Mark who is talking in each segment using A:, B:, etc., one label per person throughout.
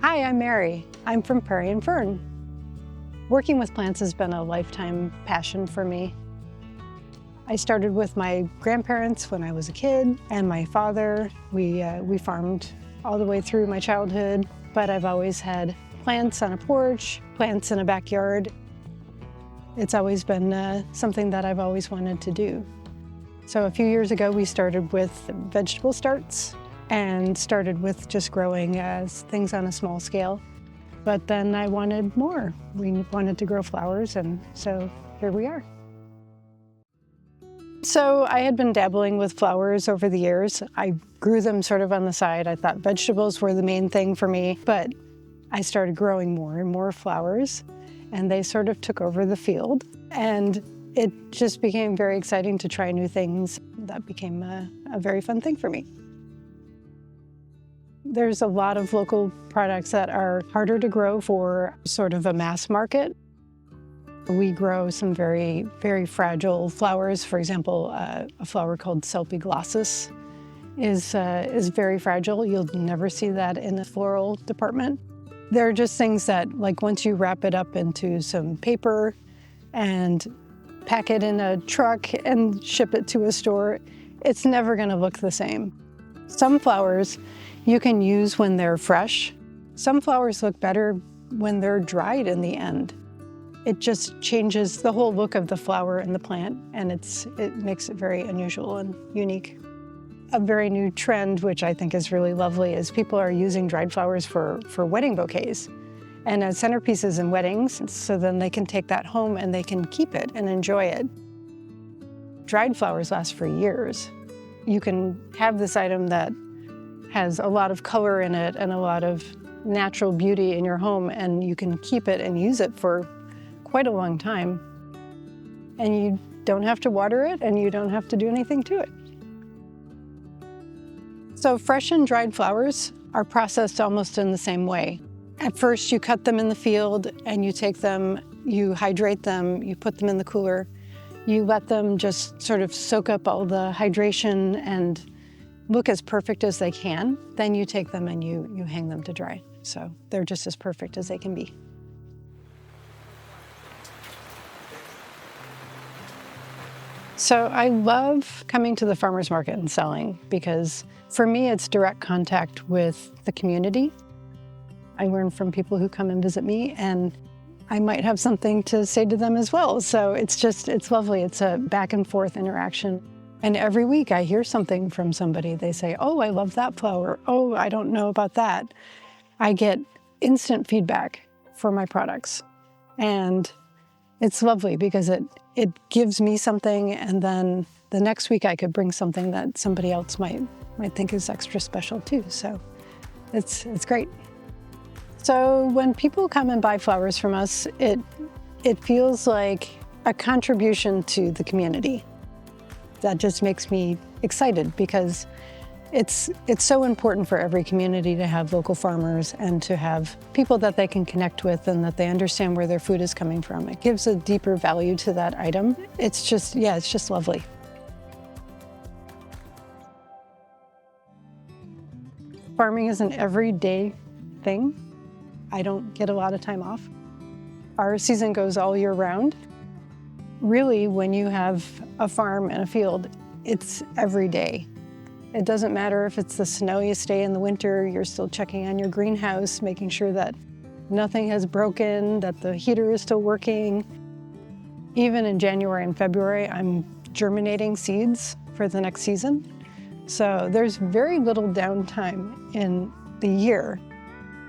A: Hi, I'm Mary. I'm from Prairie Fern. Working with plants has been a lifetime passion for me. I started with my grandparents when I was a kid, and my father. We farmed all the way through my childhood, but I've always had plants on a porch, plants in a backyard. It's always been something that I've always wanted to do. So a few years ago, we started with vegetable starts and started with just growing things on a small scale. But then I wanted more. We wanted to grow flowers, and so here we are. So I had been dabbling with flowers over the years. I grew them sort of on the side. I thought vegetables were the main thing for me, but I started growing more and more flowers, and they sort of took over the field. And it just became very exciting to try new things. That became a very fun thing for me. There's a lot of local products that are harder to grow for sort of a mass market. We grow some very, very fragile flowers. For example, a flower called Selpy is very fragile. You'll never see that in the floral department. They're just things that, like, once you wrap it up into some paper and pack it in a truck and ship it to a store, it's never going to look the same. Some flowers you can use when they're fresh. Some flowers look better when they're dried in the end. It just changes the whole look of the flower and the plant, and it makes it very unusual and unique. A very new trend, which I think is really lovely, is people are using dried flowers for wedding bouquets and as centerpieces in weddings, so then they can take that home and they can keep it and enjoy it. Dried flowers last for years. You can have this item that has a lot of color in it and a lot of natural beauty in your home, and you can keep it and use it for quite a long time. And you don't have to water it, and you don't have to do anything to it. So fresh and dried flowers are processed almost in the same way. At first, you cut them in the field, and you take them, you hydrate them, you put them in the cooler. You let them just sort of soak up all the hydration and look as perfect as they can. Then you take them and you hang them to dry. So they're just as perfect as they can be. So I love coming to the farmer's market and selling, because for me, it's direct contact with the community. I learn from people who come and visit me, and I might have something to say to them as well. So it's lovely. It's a back and forth interaction. And every week I hear something from somebody. They say, oh, I love that flower. Oh, I don't know about that. I get instant feedback for my products. And it's lovely because it gives me something, and then the next week I could bring something that somebody else might think is extra special too. So it's great. So when people come and buy flowers from us, it feels like a contribution to the community. That just makes me excited, because it's so important for every community to have local farmers and to have people that they can connect with and that they understand where their food is coming from. It gives a deeper value to that item. It's just lovely. Farming is an everyday thing. I don't get a lot of time off. Our season goes all year round. Really, when you have a farm and a field, it's every day. It doesn't matter if it's the snowiest day in the winter, you're still checking on your greenhouse, making sure that nothing has broken, that the heater is still working. Even in January and February, I'm germinating seeds for the next season. So there's very little downtime in the year.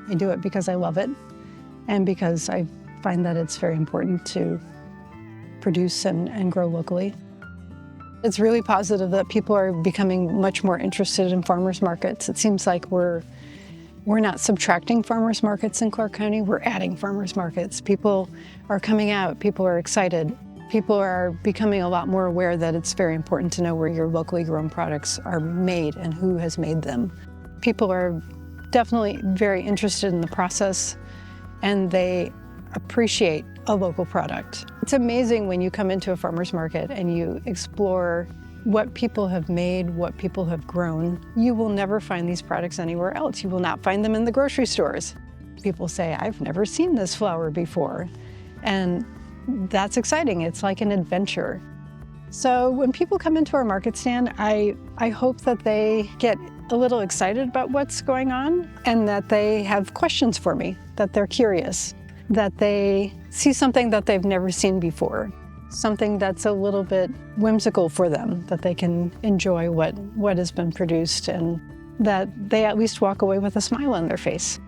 A: I do it because I love it, and because I find that it's very important to produce and grow locally. It's really positive that people are becoming much more interested in farmers markets. It seems like we're not subtracting farmers markets in Clark County, we're adding farmers markets. People are coming out, people are excited. People are becoming a lot more aware that it's very important to know where your locally grown products are made and who has made them. People are definitely very interested in the process, and they appreciate a local product. It's amazing when you come into a farmer's market and you explore what people have made, what people have grown. You will never find these products anywhere else. You will not find them in the grocery stores. people say, I've never seen this flower before. And that's exciting. It's like an adventure. So when people come into our market stand, I hope that they get a little excited about what's going on and that they have questions for me, that they're curious, that they see something that they've never seen before, something that's a little bit whimsical for them, that they can enjoy what has been produced and that they at least walk away with a smile on their face.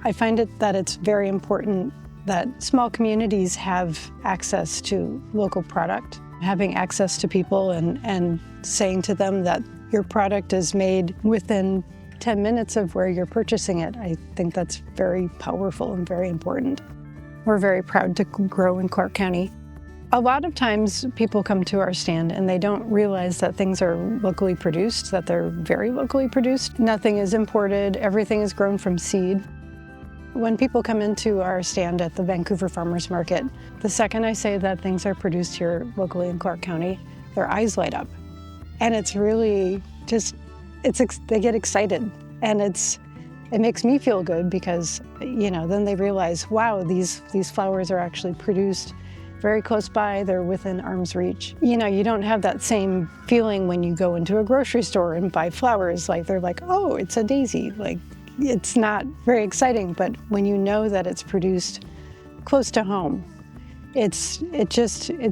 A: I find that it's very important that small communities have access to local product, having access to people and saying to them that your product is made within 10 minutes of where you're purchasing it. I think that's very powerful and very important. We're very proud to grow in Clark County. A lot of times people come to our stand and they don't realize that things are locally produced, that they're very locally produced. Nothing is imported, everything is grown from seed. When people come into our stand at the Vancouver Farmers Market, the second I say that things are produced here locally in Clark County, their eyes light up. And it's really just, they get excited. And it makes me feel good because, then they realize, wow, these flowers are actually produced very close by, they're within arm's reach. You don't have that same feeling when you go into a grocery store and buy flowers, like they're like, oh, it's a daisy. Like, it's not very exciting, but when you know that it's produced close to home, it's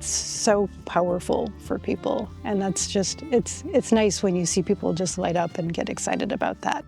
A: so powerful for people. And that's just, it's nice when you see people just light up and get excited about that.